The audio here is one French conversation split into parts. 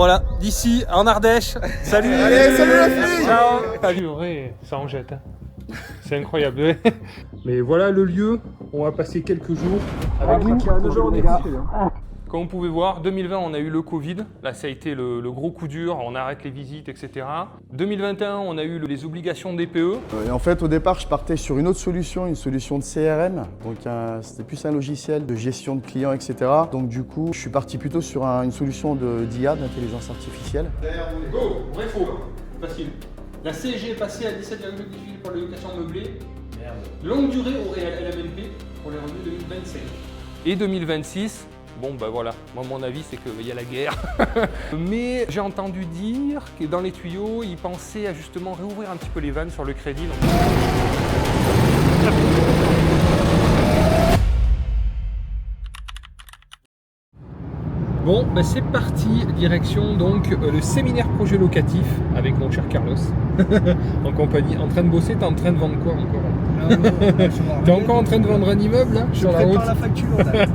Voilà, d'ici en Ardèche. Salut. Allez, salut la fille. Ciao. Salut, vrai, ça en jette. C'est incroyable. Mais voilà le lieu. On va passer quelques jours avec vous. Comme vous pouvez voir, 2020, on a eu le Covid. Là, ça a été le gros coup dur. On arrête les visites, etc. 2021, on a eu les obligations DPE. Et en fait, au départ, je partais sur une autre solution, une solution de CRM. Donc, c'était plus un logiciel de gestion de clients, etc. Donc, du coup, je suis parti plutôt sur une solution d'IA, d'intelligence artificielle. Go, vrai faux, facile. La CSG est passée à 17,18 pour la location meublée. Merde. Longue durée au LMNP pour les revenus 2025. Et 2026. Bon bah voilà, moi mon avis c'est qu'il y a la guerre. Mais j'ai entendu dire que dans les tuyaux, ils pensaient à justement réouvrir un petit peu les vannes sur le crédit. Donc... Bon, bah c'est parti, direction donc le séminaire projet locatif avec mon cher Carlos en compagnie, en train de bosser. T'es en train de vendre quoi encore? T'es encore en train de vendre un immeuble là, sur la route? La facture, là.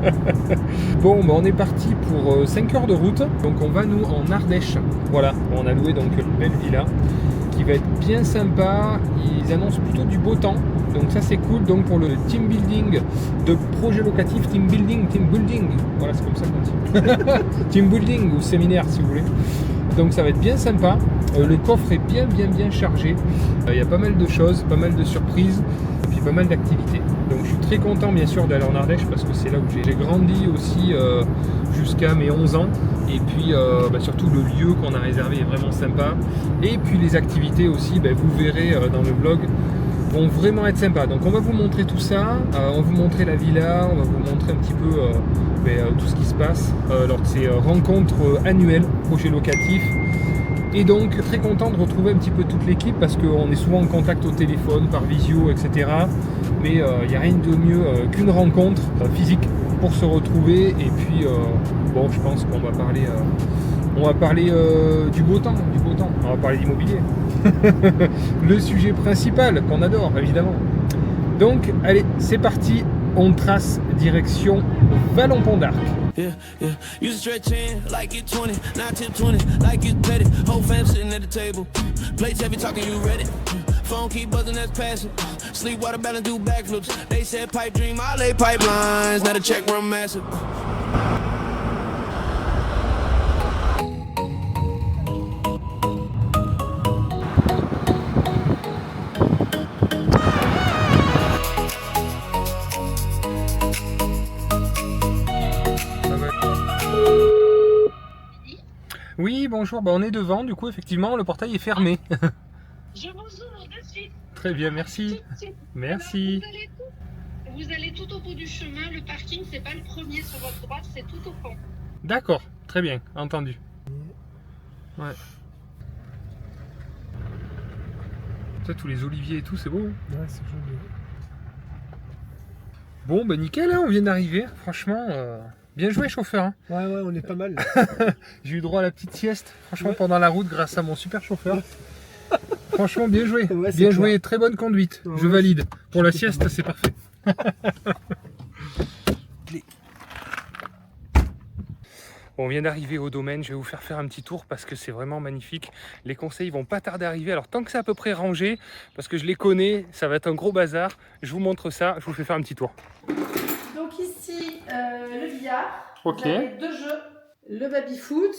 Bon, bah on est parti pour 5 heures de route, donc on va nous en Ardèche. Voilà, on a loué donc une belle villa qui va être bien sympa. Ils annoncent plutôt du beau temps, donc ça c'est cool. Donc pour le team building de projet locatif, team building, voilà c'est comme ça qu'on dit. Team building ou séminaire si vous voulez. Donc ça va être bien sympa. Le coffre est bien chargé. Il y a pas mal de choses, pas mal de surprises et puis pas mal d'activités. Donc je suis très content bien sûr d'aller en Ardèche parce que c'est là où j'ai grandi aussi jusqu'à mes 11 ans. Et puis surtout le lieu qu'on a réservé est vraiment sympa. Et puis les activités aussi, vous verrez dans le vlog, vont vraiment être sympas. Donc on va vous montrer tout ça, on va vous montrer la villa, on va vous montrer un petit peu tout ce qui se passe lors de ces rencontres annuelles, projet locatif. Et donc très content de retrouver un petit peu toute l'équipe parce qu'on est souvent en contact au téléphone, par visio, etc. Mais il n'y a rien de mieux qu'une rencontre physique pour se retrouver. Et puis bon, je pense qu'on va parler du beau temps, on va parler d'immobilier. Le sujet principal qu'on adore évidemment. Donc allez, c'est parti, on trace direction Vallon-Pont d'Arc. Yeah, yeah. You stretch in like you're 20, now tip 20, like you petty. Whole fam sitting at the table. Plates heavy talking, you ready? Phone keep buzzing, that's passive. Sleep water balance, do backflips. They said pipe dream, I lay pipelines. Now the check run massive. Oui, bonjour, on est devant, du coup, effectivement, le portail est fermé. Je vous ouvre de suite. Très bien, merci. Merci. Alors, vous allez tout au bout du chemin. Le parking, c'est pas le premier sur votre droite, c'est tout au fond. D'accord, très bien, entendu. Ouais. Ça, tous les oliviers et tout, c'est beau. Ouais, c'est joli. Bon, nickel, hein, on vient d'arriver. Franchement, bien joué, chauffeur. Hein. Ouais, on est pas mal. J'ai eu droit à la petite sieste, franchement, pendant la route, grâce à mon super chauffeur. Franchement, bien joué. Ouais, bien joué, clair. Très bonne conduite. Ouais, je valide. Pour la sieste, c'est parfait. Bon, on vient d'arriver au domaine, je vais vous faire un petit tour parce que c'est vraiment magnifique. Les conseils vont pas tarder à arriver. Alors tant que c'est à peu près rangé, parce que je les connais, ça va être un gros bazar. Je vous montre ça, je vous fais faire un petit tour. Donc ici, le billard. Ok. Vous avez 2 jeux. Le baby-foot,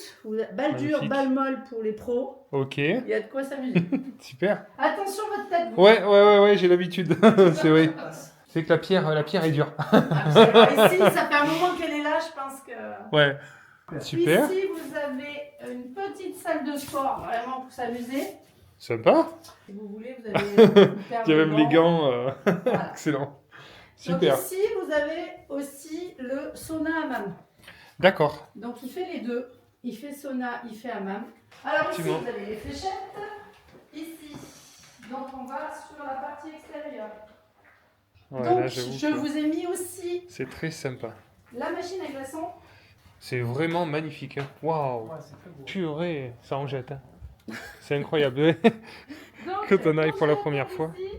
balle dure, Magnifique. balle molle pour les pros. Ok. Il y a de quoi s'amuser. Super. Attention votre tête. Vous. Ouais, j'ai l'habitude. C'est vrai. C'est que la pierre est dure. Alors ici, ça fait un moment qu'elle est là, je pense que... Ouais. Super. Ici, vous avez une petite salle de sport, vraiment pour s'amuser. Sympa. Si vous voulez, vous avez... Il y a même les gants. Voilà. Excellent. Super. Donc ici, vous avez aussi le sauna hammam. D'accord. Donc il fait les deux. Il fait sauna, il fait hammam. Alors ici, vous avez les fléchettes. Ici, donc on va sur la partie extérieure. Ouais, donc là, je vous ai mis aussi c'est très sympa. la machine à glaçons. C'est vraiment magnifique. Hein. Waouh. Ouais, c'est très beau. Purée, ça en jette. Hein. C'est incroyable. Donc, Quand on arrive pour la première fois. ici,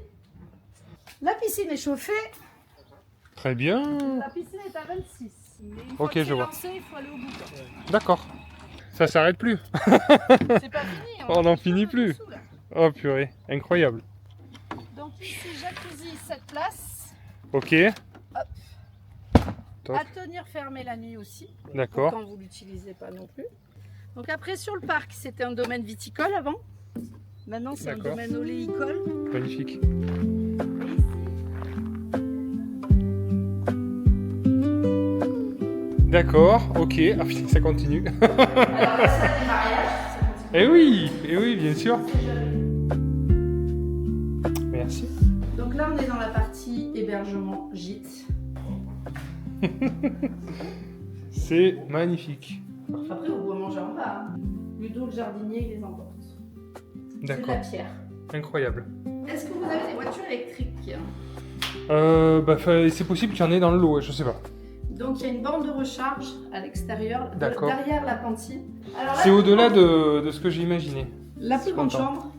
la piscine est chauffée. Très bien. La piscine est à 26. Mais une Ok, fois que je c'est vois. lancé, il faut aller au bout. D'accord. Ça s'arrête plus. C'est pas fini. On n'en va finit faire plus. dessous, là. Oh purée, incroyable. Donc ici, jacuzzi, 7 places. Ok. Top. À tenir fermé la nuit aussi. D'accord. Quand vous ne l'utilisez pas non plus. Donc après, sur le parc, c'était un domaine viticole avant. Maintenant, c'est un D'accord. domaine oléicole. Magnifique. D'accord, ok. Ah putain, ça continue. Alors la salle des mariages, ça continue. Eh oui, bien sûr. Merci. Donc là, on est dans la partie hébergement gîte. C'est magnifique. Après, vous pouvez manger en bas. Hein. Ludo, le jardinier, il les emporte. C'est de D'accord. la pierre. Incroyable. Est-ce que vous avez des voitures électriques? C'est possible qu'il y en ait dans le lot, je sais pas. Donc il y a une borne de recharge à l'extérieur, D'accord. derrière la cantine. Alors, C'est au-delà de ce que j'ai imaginé. la plus grande content. chambre.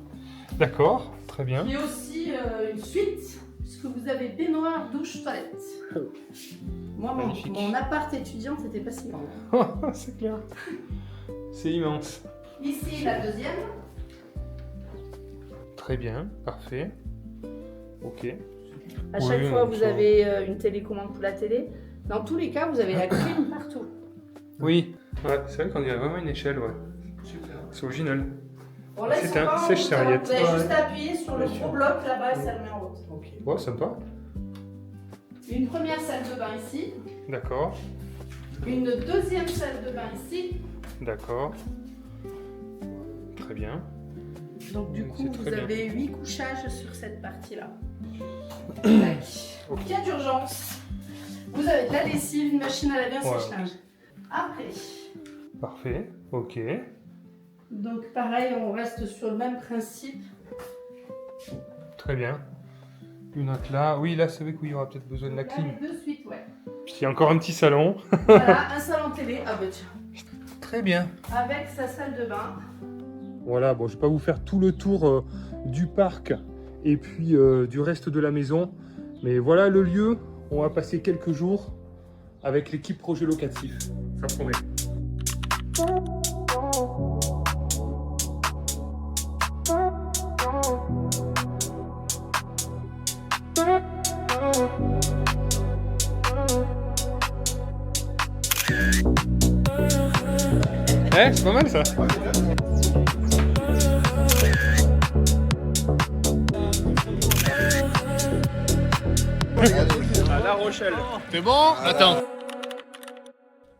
D'accord, très bien. Il y a aussi une suite, puisque vous avez baignoire, douche, toilette. Moi, Magnifique. mon appart étudiant, c'était pas si grand. C'est clair. C'est immense. Ici, la deuxième. Très bien, parfait. Ok. À Oui, chaque fois, donc vous ça- avez une télécommande pour la télé. Dans tous les cas, vous avez la clim partout. Oui, ouais, c'est vrai qu'on dirait vraiment une échelle, ouais. C'est original. Bon, là, ils C'est sont un pas en route, sèche-serviette. Vous avez Ouais. juste à appuyer sur le gros bloc là-bas et ça le met en route. Ok. Ouais, sympa. Une première salle de bain ici. D'accord, Une deuxième salle de bain ici. d'accord. Très bien. Donc du Oui, coup, c'est très vous bien. avez 8 couchages sur cette partie-là. Tac. Ok. Cas d'urgence. Vous avez de la lessive, une machine à laver, un Ouais. sèche-linge. Après, Parfait, ok. donc pareil, on reste sur le même principe. Très bien. Une autre là. Oui, là, c'est vrai qu'il y aura peut-être besoin de la Là, clim. les deux suites, ouais. Puis il y a encore un petit salon. Voilà, un salon télé. Ah bah tiens. Très bien. Avec sa salle de bain. Voilà, bon, je vais pas vous faire tout le tour du parc et puis du reste de la maison. Mais voilà le lieu. On va passer quelques jours avec l'équipe projet locatif. Ça promet. C'est pas mal ça. À La Rochelle. C'est bon? Attends.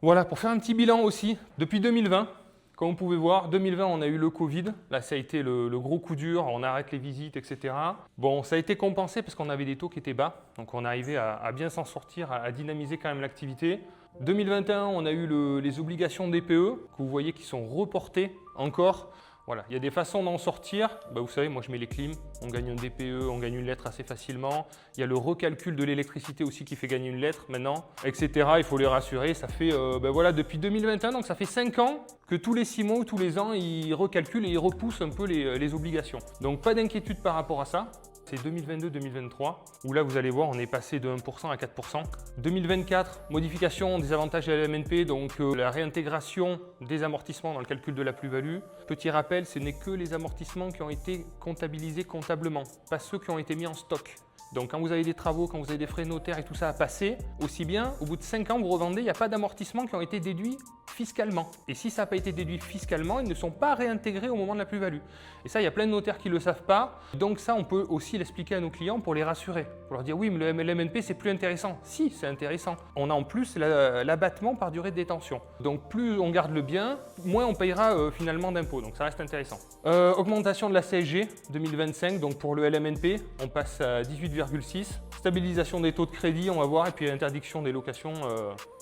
Voilà, pour faire un petit bilan aussi, depuis 2020, comme vous pouvez voir, 2020 on a eu le Covid, là ça a été le gros coup dur, on arrête les visites, etc. Bon, ça a été compensé parce qu'on avait des taux qui étaient bas, donc on arrivait à bien s'en sortir, à dynamiser quand même l'activité. 2021, on a eu les obligations DPE, que vous voyez qui sont reportées encore. Voilà, il y a des façons d'en sortir. Bah, vous savez, moi je mets les clims, on gagne un DPE, on gagne une lettre assez facilement. Il y a le recalcul de l'électricité aussi qui fait gagner une lettre maintenant, etc. Il faut les rassurer. Ça fait voilà, depuis 2021, donc ça fait 5 ans que tous les 6 mois ou tous les ans, ils recalculent et ils repoussent un peu les obligations. Donc pas d'inquiétude par rapport à ça. C'est 2022-2023, où là vous allez voir, on est passé de 1% à 4%. 2024, modification des avantages de la LMNP, donc la réintégration des amortissements dans le calcul de la plus-value. Petit rappel, ce n'est que les amortissements qui ont été comptabilisés comptablement, pas ceux qui ont été mis en stock. Donc quand vous avez des travaux, quand vous avez des frais notaires et tout ça à passer, aussi bien, au bout de 5 ans, vous revendez, il n'y a pas d'amortissements qui ont été déduits fiscalement. Et si ça n'a pas été déduit fiscalement, ils ne sont pas réintégrés au moment de la plus-value. Et ça, il y a plein de notaires qui ne le savent pas. Donc ça, on peut aussi l'expliquer à nos clients pour les rassurer. Pour leur dire, oui, mais le LMNP, c'est plus intéressant. Si, c'est intéressant. On a en plus l'abattement par durée de détention. Donc plus on garde le bien, moins on payera finalement d'impôts. Donc ça reste intéressant. Augmentation de la CSG 2025. Donc pour le LMNP, on passe à 18,6. Stabilisation des taux de crédit, on va voir. Et puis interdiction des locations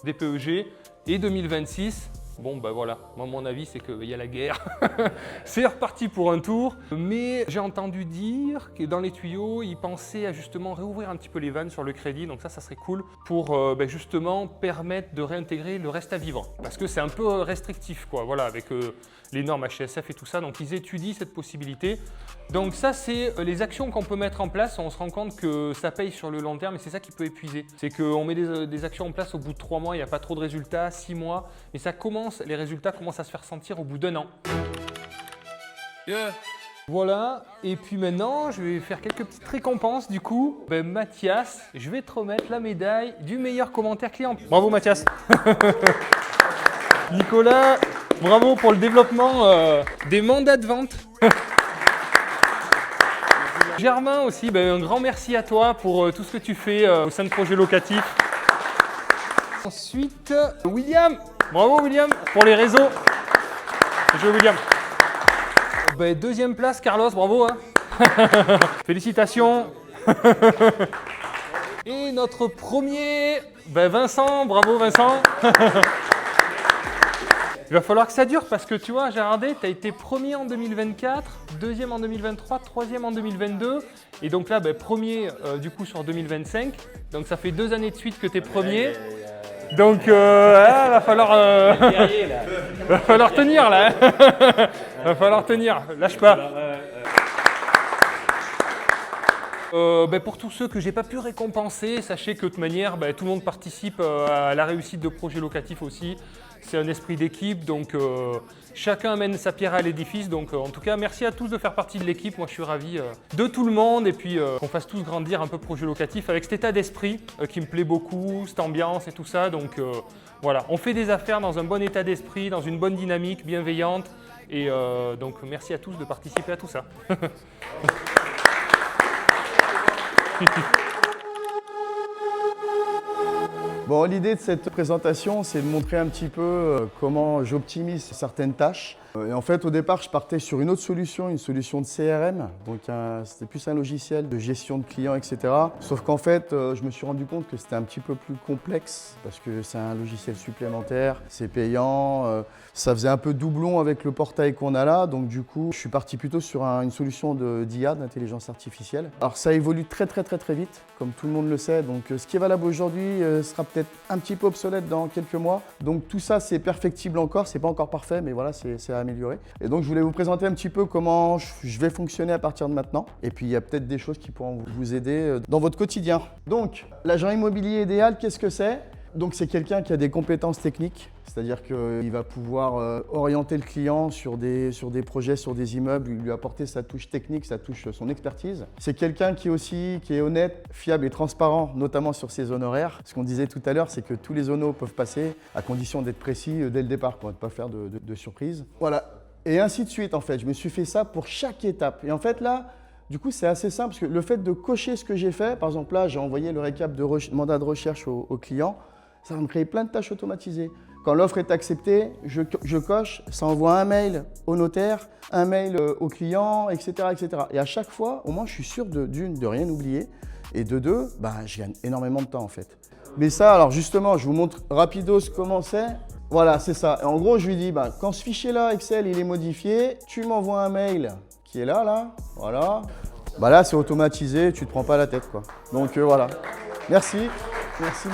des PEG. Et 2026, bon bah voilà, moi mon avis c'est qu'il y a la guerre, c'est reparti pour un tour, mais j'ai entendu dire que dans les tuyaux, ils pensaient à justement réouvrir un petit peu les vannes sur le crédit, donc ça serait cool pour justement permettre de réintégrer le reste à vivre, parce que c'est un peu restrictif quoi, voilà, avec les normes HCSF et tout ça, donc ils étudient cette possibilité. Donc ça c'est les actions qu'on peut mettre en place, on se rend compte que ça paye sur le long terme et c'est ça qui peut épuiser. C'est qu'on met des actions en place au bout de 3 mois, il n'y a pas trop de résultats, 6 mois, mais ça commence les résultats commencent à se faire sentir au bout d'1 an. Yeah. Voilà, et puis maintenant, je vais faire quelques petites récompenses du coup. Mathias, je vais te remettre la médaille du meilleur commentaire client. Bravo Mathias. Nicolas, bravo pour le développement des mandats de vente. Germain aussi, un grand merci à toi pour tout ce que tu fais au sein de Projet Locatif. Ensuite, William, bravo William pour les réseaux. Bien joué William. Deuxième place, Carlos, bravo. Hein. Félicitations. Et notre premier, Vincent, bravo Vincent. Il va falloir que ça dure parce que tu vois, j'ai regardé, tu as été premier en 2024, deuxième en 2023, troisième en 2022. Et donc là, premier du coup sur 2025. Donc ça fait 2 années de suite que tu es premier. Donc va falloir tenir là. Va falloir tenir, lâche pas. Pour tous ceux que j'ai pas pu récompenser, sachez que de toute manière, tout le monde participe à la réussite de projets locatifs aussi. C'est un esprit d'équipe, donc chacun amène sa pierre à l'édifice. Donc en tout cas, merci à tous de faire partie de l'équipe. Moi, je suis ravi de tout le monde et puis qu'on fasse tous grandir un peu projet locatif avec cet état d'esprit qui me plaît beaucoup, cette ambiance et tout ça. Donc voilà, on fait des affaires dans un bon état d'esprit, dans une bonne dynamique bienveillante. Et donc merci à tous de participer à tout ça. Bon, l'idée de cette présentation, c'est de montrer un petit peu comment j'optimise certaines tâches. Et en fait, au départ, je partais sur une autre solution, une solution de CRM. Donc, c'était plus un logiciel de gestion de clients, etc. Sauf qu'en fait, je me suis rendu compte que c'était un petit peu plus complexe parce que c'est un logiciel supplémentaire, c'est payant. Ça faisait un peu doublon avec le portail qu'on a là. Donc, du coup, je suis parti plutôt sur une solution d'IA, d'intelligence artificielle. Alors, ça évolue très vite, comme tout le monde le sait. Donc, ce qui est valable aujourd'hui sera peut-être un petit peu obsolète dans quelques mois. Donc, tout ça, c'est perfectible encore. C'est pas encore parfait, mais voilà, c'est à améliorer. Et donc, je voulais vous présenter un petit peu comment je vais fonctionner à partir de maintenant. Et puis, il y a peut-être des choses qui pourront vous aider dans votre quotidien. Donc, l'agent immobilier idéal, qu'est-ce que c'est ? Donc, c'est quelqu'un qui a des compétences techniques, c'est-à-dire qu'il va pouvoir orienter le client sur des projets, sur des immeubles, lui apporter sa touche technique, sa touche, son expertise. C'est quelqu'un qui est honnête, fiable et transparent, notamment sur ses honoraires. Ce qu'on disait tout à l'heure, c'est que tous les honos peuvent passer à condition d'être précis dès le départ, pour ne pas faire de surprise. Voilà, et ainsi de suite en fait. Je me suis fait ça pour chaque étape. Et en fait là, du coup, c'est assez simple parce que le fait de cocher ce que j'ai fait, par exemple là, j'ai envoyé le récap de mandat de recherche au client. Ça va me créer plein de tâches automatisées. Quand l'offre est acceptée, je coche, ça envoie un mail au notaire, un mail au client, etc., etc. Et à chaque fois, au moins, je suis sûr de rien oublier. Et de deux, je gagne énormément de temps en fait. Mais ça, alors justement, je vous montre rapidos comment c'est. Voilà, c'est ça. Et en gros, je lui dis, quand ce fichier-là, Excel, il est modifié, tu m'envoies un mail qui est là, voilà. Là, c'est automatisé, tu te prends pas la tête, quoi. Donc voilà. Merci. Merci.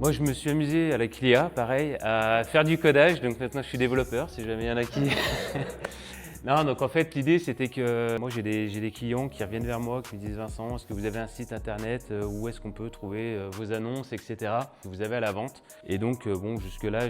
Moi, je me suis amusé avec l'IA, pareil, à faire du codage. Donc maintenant, je suis développeur, si jamais il y en a qui... Non, donc en fait, l'idée, c'était que moi, j'ai des clients qui reviennent vers moi, qui me disent « Vincent, est-ce que vous avez un site internet où est-ce qu'on peut trouver vos annonces, etc. que vous avez à la vente ?» Et donc, jusque-là,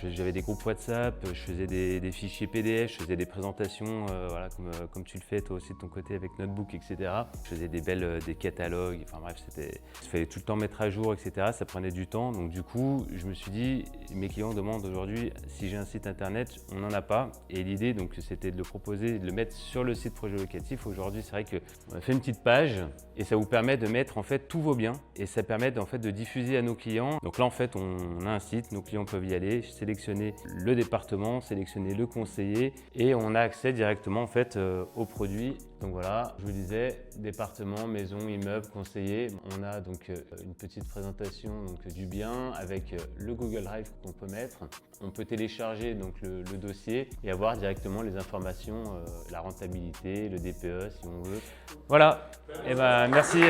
j'avais des groupes WhatsApp, je faisais des fichiers PDF, je faisais des présentations, voilà, comme tu le fais toi aussi de ton côté avec Notebook, etc. Je faisais des catalogues, enfin bref, il fallait tout le temps mettre à jour, etc. Ça prenait du temps. Donc du coup, je me suis dit, mes clients demandent aujourd'hui si j'ai un site internet, on n'en a pas. Et l'idée, donc, c'était de le proposer, de le mettre sur le site Projet Locatif. Aujourd'hui, c'est vrai qu'on a fait une petite page et ça vous permet de mettre en fait tous vos biens et ça permet en fait de diffuser à nos clients. Donc là, en fait, on a un site, nos clients peuvent y aller, sélectionner le département, sélectionner le conseiller et on a accès directement en fait aux produits. Donc voilà, je vous disais, département, maison, immeuble, conseiller. On a donc une petite présentation du bien avec le Google Drive qu'on peut mettre. On peut télécharger donc le dossier et avoir directement les informations, la rentabilité, le DPE si on veut. Voilà, et merci.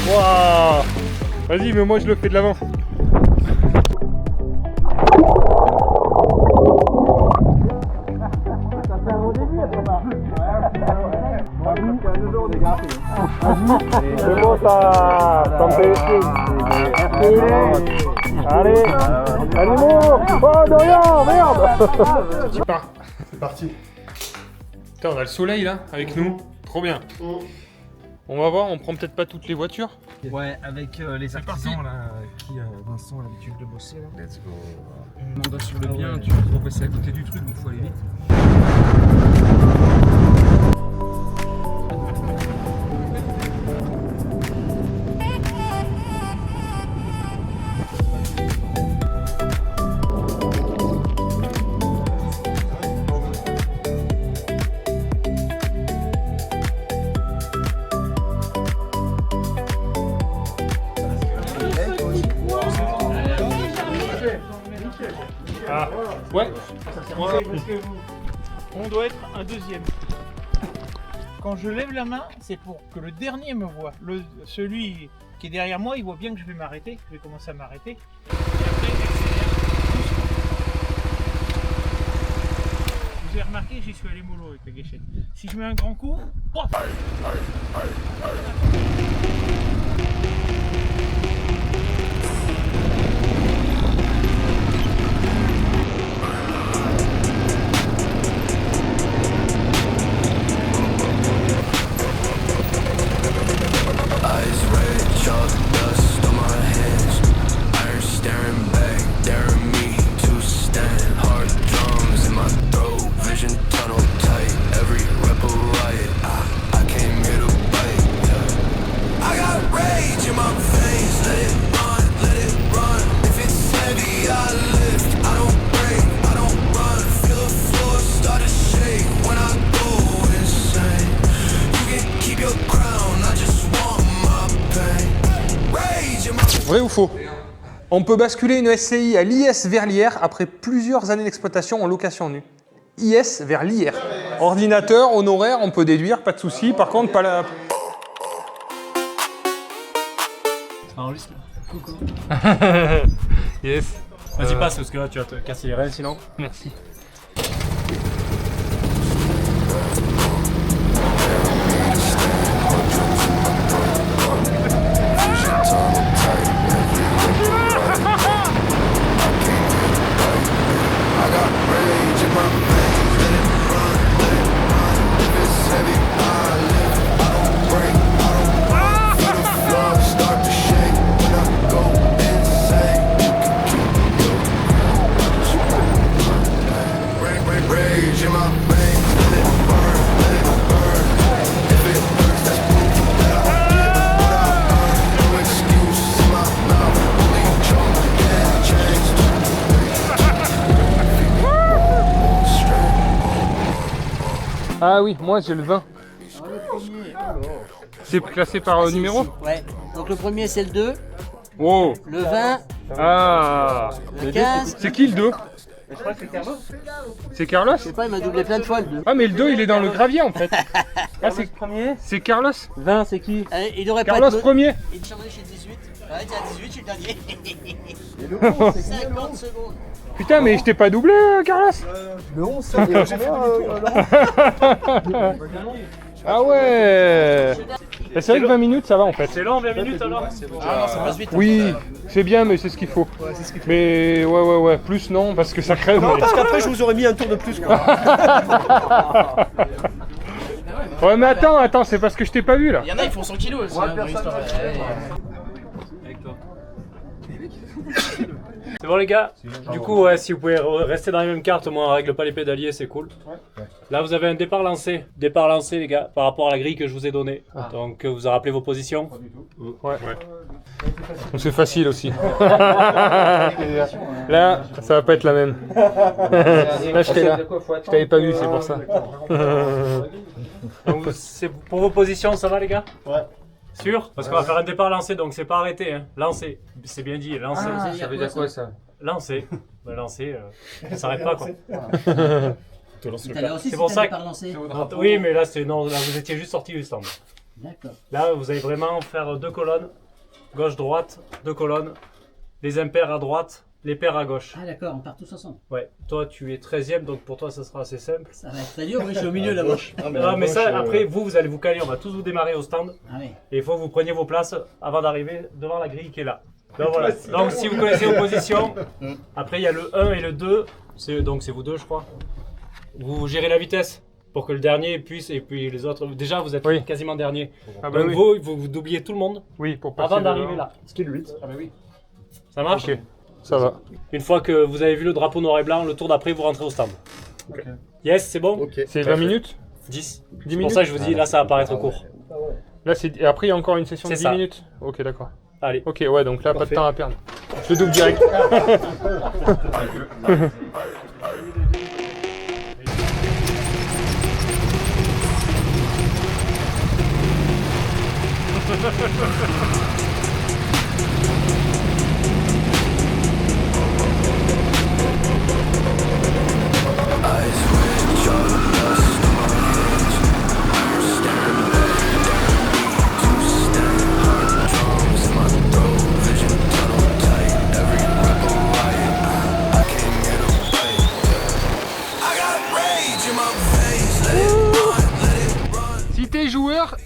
Waouh! Vas-y, mais moi je le fais de l'avant. ça, ça me fait chier. Allez, animaux. Oh, de rien, merde. Tu pars. C'est parti. Putain, on a le soleil là, avec nous. Trop bien. On va voir, on prend peut-être pas toutes les voitures. Ouais, avec les artisans parti. là, qui Vincent a l'habitude de bosser là. Let's go. On va sur le bien, tu peux passer à côté du truc, donc faut aller vite. Ah, ouais. On doit être un deuxième. Quand je lève la main, c'est pour que le dernier me voit. Celui qui est derrière moi, il voit bien que je vais m'arrêter, je vais commencer à m'arrêter. Et après, vous avez remarqué, j'y suis allé mollo avec la gâchette. Si je mets un grand coup, pof. Vrai ou faux? On peut basculer une SCI à l'IS vers l'IR après plusieurs années d'exploitation en location nue. IS vers l'IR. Ordinateur, honoraire, on peut déduire, pas de souci. Par contre, pas la... Ça enregistre là. Coucou. Yes. Vas-y, passe parce que là tu vas te casser les reins sinon. Merci. Ah oui, moi j'ai le 20. C'est classé par numéro? Ouais, donc le premier c'est le 2, Wow. le 20, Ah. le 15. C'est qui le 2? Je crois que c'est Carlos. C'est Carlos? Je sais pas, il m'a doublé plein de fois le 2. Ah mais le 2 il est dans le gravier en fait. Ah c'est Premier. c'est Carlos? 20, c'est qui? Il aurait Carlos pas été... premier. Il changeait chez 18. Ouais, t'es à 18, je suis le dernier. 50 secondes. Putain mais je t'ai pas doublé Carlos? Le 11, c'est combien Ah ouais. C'est vrai que 20 minutes ça va en fait. C'est long, 20 minutes alors? Ah non, ça passe vite. Oui, c'est bien mais c'est ce qu'il faut. Mais ouais, plus non parce que ça crève. Non, mais- parce qu'après je vous aurais mis un tour de plus quoi. Ouais mais attends, c'est parce que je t'ai pas vu là. Il y en a, ils font 100 kilos aussi. Hein, dans l'histoire. Avec toi. C'est bon les gars. Du coup ouais, si vous pouvez rester dans les mêmes cartes, moi on règle pas les pédaliers, c'est cool. Là vous avez un départ lancé. Départ lancé les gars, par rapport à la grille que je vous ai donnée. Donc vous avez rappelé vos positions. Ouais. Donc c'est facile aussi. Là, ça va pas être la même. Là j'étais là. Je t'avais pas vu, c'est pour ça. Donc c'est pour vos positions, ça va les gars? Ouais. Sûr? Parce qu'on va faire un départ lancé, donc c'est pas arrêté, hein. Lancé. C'est bien dit, lancé. ça veut dire quoi, ça? Lancé. Bah, lancé, ça s'arrête pas quoi. Tout à l'heure aussi, C'est pour ça par lancer. Oui, mais là, non, là vous étiez juste sorti du stand. D'accord. Là, vous allez vraiment faire deux colonnes, gauche-droite, deux colonnes, les impairs à droite, les paires à gauche. Ah d'accord, on part tous ensemble. Ouais, toi tu es 13e, donc pour toi ça sera assez simple. Ça va être très dur, oui, je suis au milieu là-bas. Ah, mais ça, après, vous allez vous caler, on va tous vous démarrer au stand. Ah oui. Et il faut que vous preniez vos places avant d'arriver devant la grille qui est là. Donc voilà. Donc si vous connaissez vos positions, après il y a le 1 et le 2, donc c'est vous deux je crois. Vous gérez la vitesse pour que le dernier puisse, et puis les autres, déjà vous êtes quasiment dernier. Ah bah donc oui. vous doubliez tout le monde pour passer avant d'arriver devant. là. Ce qui est le 8. Ah bah oui. Ça marche? Ok, ça va. Une fois que vous avez vu le drapeau noir et blanc, le tour d'après vous rentrez au stand. Yes, c'est bon? C'est 20 minutes? 10. 10 C'est minutes. pour ça que je vous dis, là ça va paraître court. Là, et après, il y a encore une session de C'est 10 ça. minutes. Ok, d'accord. Allez. Ok, ouais, donc là, Parfait. pas de temps à perdre. Je double direct.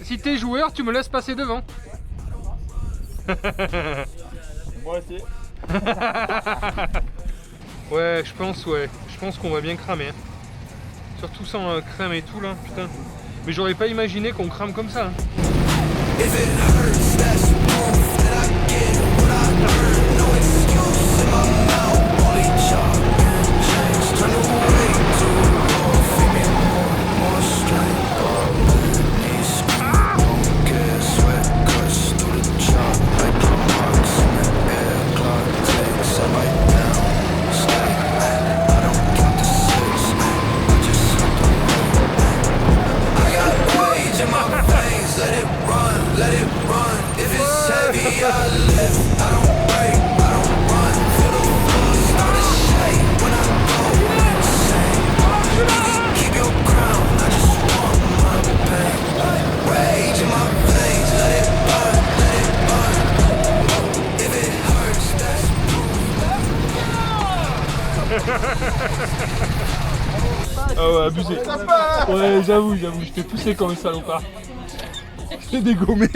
Si t'es joueur, tu me laisses passer devant. Moi aussi. Ouais, je pense qu'on va bien cramer. Hein. Surtout sans crème et tout là, putain. Mais j'aurais pas imaginé qu'on crame comme ça. Hein. Ah ouais, abusé. Ouais, j'avoue, je t'ai poussé comme un salopard. Je t'ai dégommé.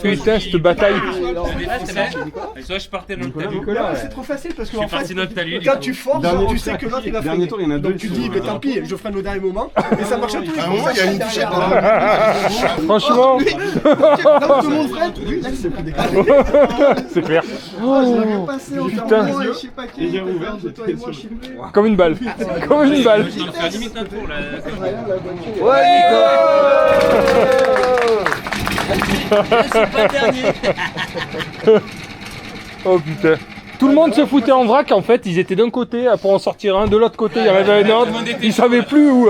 Putain, cette bataille. Soit je partais dans le talus. C'est trop facile parce que Je suis parti dans le talus. quand tu forces, Dernier- tu sais que l'autre il va freiner. tour, il y en a deux, Donc tu dis, mais tant pis, je freine au dernier moment. Et ça marche à tous les À un coups. moment, il y a une touchette. Franchement, Là où tout le monde freine, lui, là, il s'est pris des câbles. c'est clair. Passé au putain. et je sais pas qui. J'ai ouvert, de toi et moi, je suis venu. Comme une balle. Comme une balle. Je vais faire limite un tour là. Ouais, Nico. Je suis pas le dernier. Oh putain. Tout le monde se foutait en vrac, en fait, ils étaient d'un côté pour en sortir un, de l'autre côté il y en avait un autre, ils savaient plus où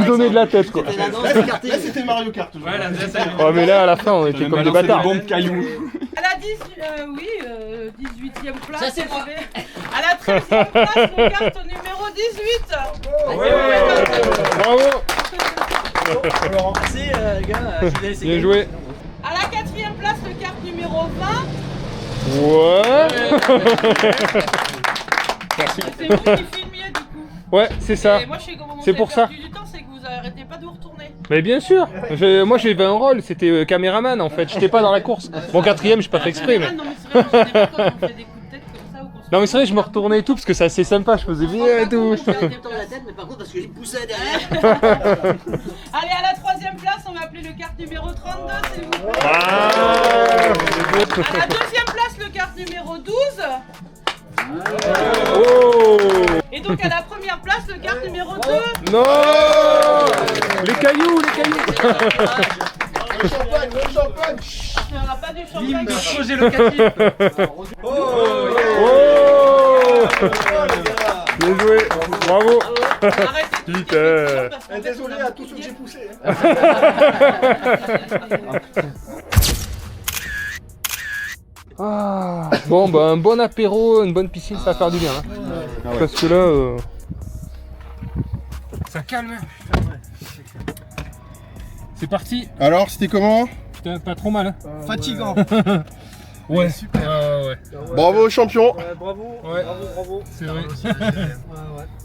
donner de la tête quoi. Là, c'était Mario Kart. Voilà, ça y est. Oh mais là à la fin on était comme des bâtards. cailloux. À la 18e place, Ça, c'est moi. à la 13e place, le carte numéro 18. Bravo. Merci les gars, je vous ai laissé. Bien joué. À la 4e place, le carte numéro 20. Ouais. Merci. C'est vous qui filmiez du coup. Ouais, c'est ça. Et moi, je sais comment C'est pour ça. Du temps, c'est que vous arrêtez pas de vous retourner. Mais bien sûr. Moi j'avais un rôle, c'était caméraman en fait. J'étais pas dans la course. Bon 4ème, j'ai pas fait exprès mais. Ah, non, mais c'est vrai, en général, quand on fait des coups de tête comme ça ou qu'on se Non mais c'est vrai, je me retournais et tout parce que c'est assez sympa. Je faisais bien et tout. Je tourne la tête, mais par contre, parce que j'y poussais derrière. Allez, à la 3e place, on va appeler le carte numéro 32, s'il vous plaît. Ah. À la 2e place, le carte numéro 12. Oh. Et donc à la première place, le carte numéro 2. Non. Les cailloux, les cailloux. Le champagne, le champagne. Il n'y aura pas du champagne. Creuser le caddie. Oh. Bien joué. Bravo. Arrêtez de Putain. faire parce qu'en fait, Désolé on a à beaucoup tous ceux de que j'ai poussés. Ah. Bon bah un bon apéro, une bonne piscine, ça va faire du bien. Hein. Parce que là, ça calme. C'est parti. Alors, c'était comment? Putain, pas trop mal. Hein. Fatigant. Ouais, super. Ouais. Bravo champion. Bravo, Ouais. bravo. C'est vrai.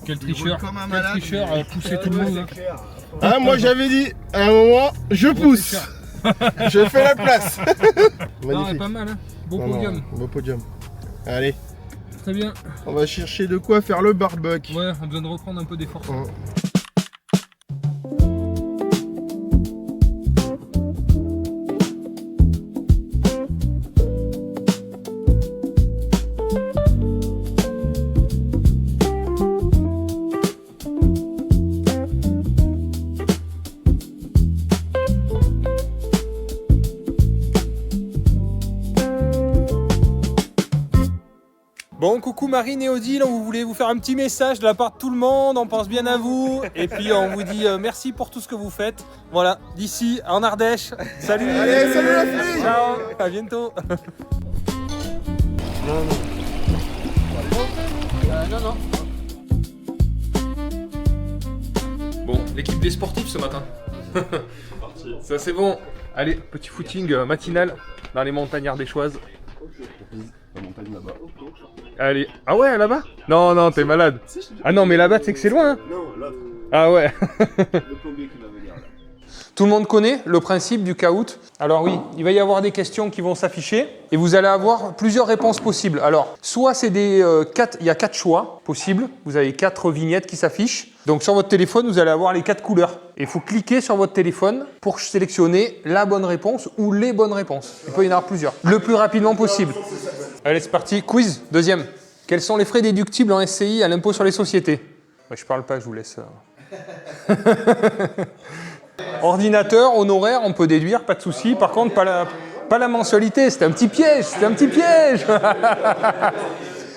Quel Il tricheur. roule comme un Quel malade. tricheur a poussé tout le monde. Hein. Ah, moi j'avais dit, à un moment, je pousse. Je fais la place. Non, Magnifique. pas mal, hein. Beau Non, non, podium. beau podium. Allez, Très bien. on va chercher de quoi faire le barbecue. Ouais, on a besoin de reprendre un peu des forces. Bon, coucou Marine et Odile, on voulait vous faire un petit message de la part de tout le monde, on pense bien à vous et puis on vous dit merci pour tout ce que vous faites. Voilà, d'ici en Ardèche. Salut. Allez, salut la fille. Ciao, à bientôt. Non. Bon, l'équipe des sportifs ce matin. Ça c'est bon. Allez, petit footing matinal dans les montagnes ardéchoises. La montagne là-bas. Allez. Ah ouais, là-bas? Non, t'es malade. Ah non, mais là-bas, tu sais que c'est loin. Hein. Non, l'autre. Ah ouais. Le plombier qui va venir là. Tout le monde connaît le principe du caout. Alors oui, il va y avoir des questions qui vont s'afficher et vous allez avoir plusieurs réponses possibles. Alors, soit c'est il y a 4 choix possibles. Vous avez 4 vignettes qui s'affichent. Donc sur votre téléphone, vous allez avoir les 4 couleurs. Et il faut cliquer sur votre téléphone pour sélectionner la bonne réponse ou les bonnes réponses. Il peut y en avoir plusieurs. Le plus rapidement possible. Allez, c'est parti. Quiz, deuxième. Quels sont les frais déductibles en SCI à l'impôt sur les sociétés? Je parle pas, je vous laisse. Ordinateur, honoraire, on peut déduire, pas de souci. Par contre, pas la mensualité. C'était un petit piège.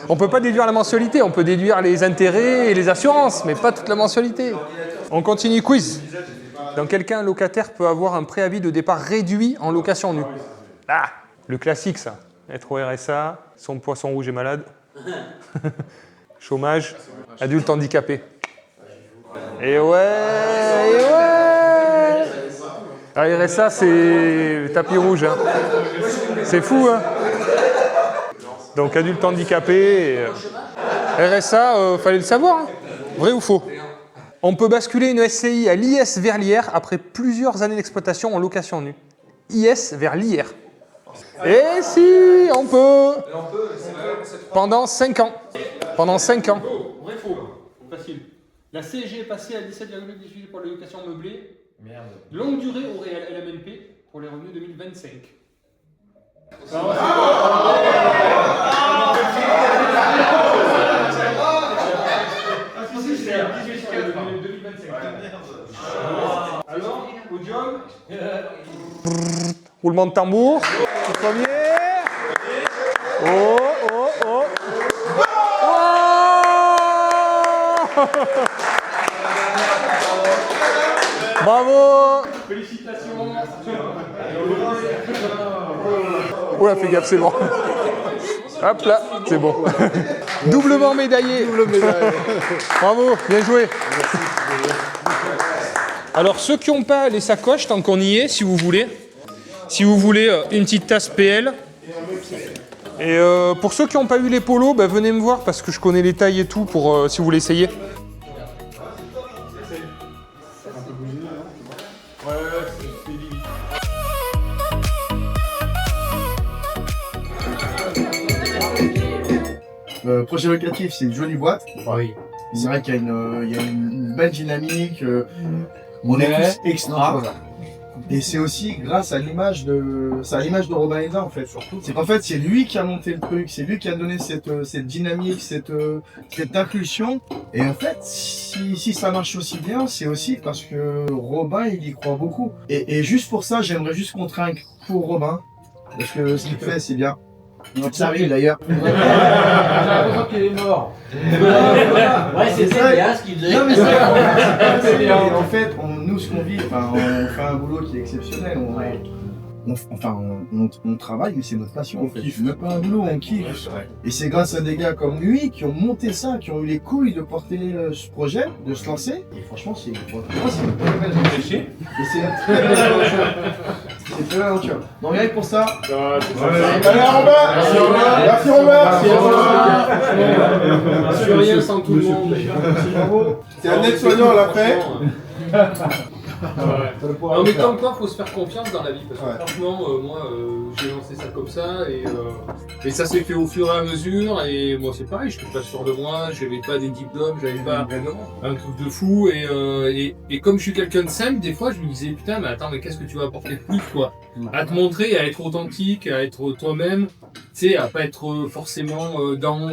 On peut pas déduire la mensualité. On peut déduire les intérêts et les assurances, mais pas toute la mensualité. On continue, quiz. Dans quel cas un locataire peut avoir un préavis de départ réduit en location nue? Ah, le classique ça. Être au RSA, son poisson rouge est malade. Chômage, adulte handicapé. Et ouais. Ah, RSA, c'est tapis rouge. Hein. C'est fou, hein. Donc, adulte handicapé. RSA, fallait le savoir. Hein. Vrai ou faux? On peut basculer une SCI à l'IS vers l'IR après plusieurs années d'exploitation en location nue. IS vers l'IR. Et si, on peut. Pendant 5 ans. Pendant 5 ans. Vrai faux? Facile. La CSG est passée à 17,18 pour les locations meublées. Merde. Longue durée au réel LMNP pour les revenus 2025. Alors, podium. Roulement de tambour. Le premier. Oh. Bravo. Félicitations. Oula, fais gaffe, c'est bon. Hop là, c'est bon. Doublement médaillé. Bravo, bien joué. Alors, ceux qui n'ont pas les sacoches, tant qu'on y est, si vous voulez une petite tasse PL. Et pour ceux qui n'ont pas eu les polos, venez me voir parce que je connais les tailles et tout pour si vous voulez essayer. Le projet locatif, c'est une jolie boîte. Oui. C'est vrai qu'il y a une belle dynamique. On est tous extra. Et c'est aussi grâce à l'image de Robin Eda en fait. C'est qu'en fait c'est lui qui a monté le truc, c'est lui qui a donné cette dynamique, cette impulsion. Et en fait, si ça marche aussi bien, c'est aussi parce que Robin il y croit beaucoup. Et juste pour ça, j'aimerais juste qu'on trinque pour Robin, parce que ce qu'il fait c'est bien. Ça arrive d'ailleurs. J'ai l'impression qu'il est mort. Ouais, c'était bien ce qu'il faisait. Non, mais en fait, nous, ce qu'on vit, on fait un boulot qui est exceptionnel. On travaille, mais c'est notre passion. On kiffe. Même pas un boulot, on kiffe. Et c'est grâce à des gars comme lui qui ont monté ça, qui ont eu les couilles de porter ce projet, de se lancer. Et franchement, c'est une très belle réussite. Et c'est une très belle C'était l'aventure. Donc rien que pour ça. Allez, Robin. Merci Robin. Merci Robin. Je suis rien sans tout le monde. C'est un aide-soignant à la fin. Non mais comme quoi, faut se faire confiance dans la vie parce que franchement, moi, j'ai lancé ça comme ça et ça s'est fait au fur et à mesure et moi c'est pareil, je suis pas sûr de moi, j'avais pas des diplômes, j'avais pas un truc de fou et comme je suis quelqu'un de simple, des fois je me disais putain mais attends mais qu'est-ce que tu vas apporter de plus quoi, à te montrer, à être authentique, à être toi-même, tu sais, à pas être forcément dans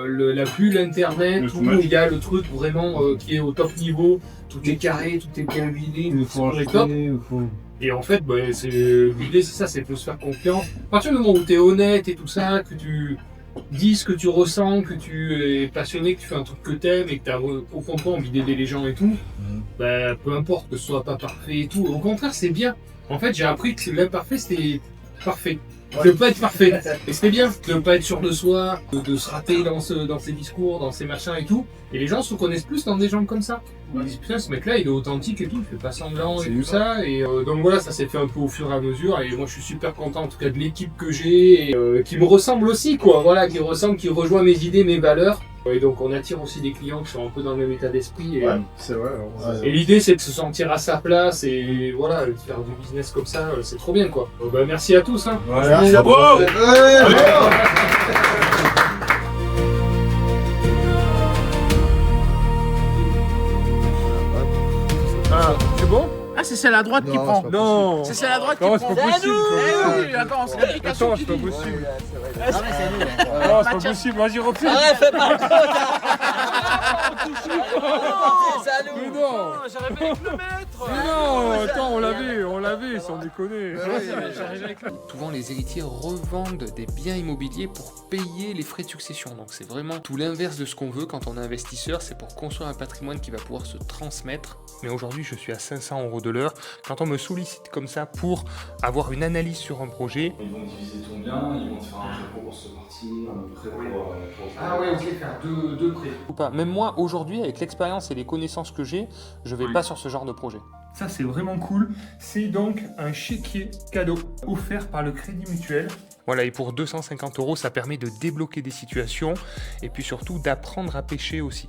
la bulle internet où il y a le truc vraiment qui est au top niveau. Tout est carré, tout est bien huilé, tout est top. Et en fait, bah, l'idée c'est ça, c'est de se faire confiance. À partir du moment où tu es honnête et tout ça, que tu dis ce que tu ressens, que tu es passionné, que tu fais un truc que t'aimes et que tu as au fond de toi envie d'aider les gens et tout, bah, peu importe que ce soit pas parfait et tout. Au contraire, c'est bien. En fait, j'ai appris que l'imparfait c'était parfait. De pas être parfait. Et c'était bien de pas être sûr de soi, de se rater dans ses discours, dans ses machins et tout. Et les gens se reconnaissent plus dans des gens comme ça. Ils disent putain ce mec là il est authentique et tout, il fait pas semblant et tout ça. Et donc voilà, ça s'est fait un peu au fur et à mesure. Et moi je suis super content en tout cas de l'équipe que j'ai et qui me ressemble aussi quoi. Voilà, qui rejoint mes idées, mes valeurs. Et donc on attire aussi des clients qui sont un peu dans le même état d'esprit. Et, c'est vrai. Et l'idée c'est de se sentir à sa place et voilà, de faire du business comme ça, c'est trop bien quoi. Bah, merci à tous hein. Merci à toi. C'est bon? Ah, c'est celle à droite qui prend. Non. C'est celle à droite qui Comment prend. c'est pas possible? Oui, attends, c'est l'application. Attends, c'est pas possible. Non, mais c'est nous. Non, c'est pas possible, vas-y refais. Arrête, fais pas. Mais non. J'arrive avec le maître. Mais non, attends, on l'avait, sans déconner. Souvent, les héritiers revendent des biens immobiliers pour payer les frais de succession. Donc, c'est vraiment tout l'inverse de ce qu'on veut quand on est investisseur. C'est pour construire un patrimoine qui va pouvoir se transmettre. Mais aujourd'hui, je suis à 500 € de l'heure. Quand on me sollicite comme ça pour avoir une analyse sur un projet, ils vont diviser ton bien, ils vont te faire un prêt pour se partir, un prêt pour Ah ouais, ok, faire deux prêts. ou pas. Même moi, aujourd'hui, avec l'expérience et les connaissances que j'ai, je vais pas sur ce genre de projet. Ça, c'est vraiment cool. C'est donc un chéquier cadeau offert par le Crédit Mutuel. Voilà, et pour 250 €, ça permet de débloquer des situations et puis surtout d'apprendre à pêcher aussi.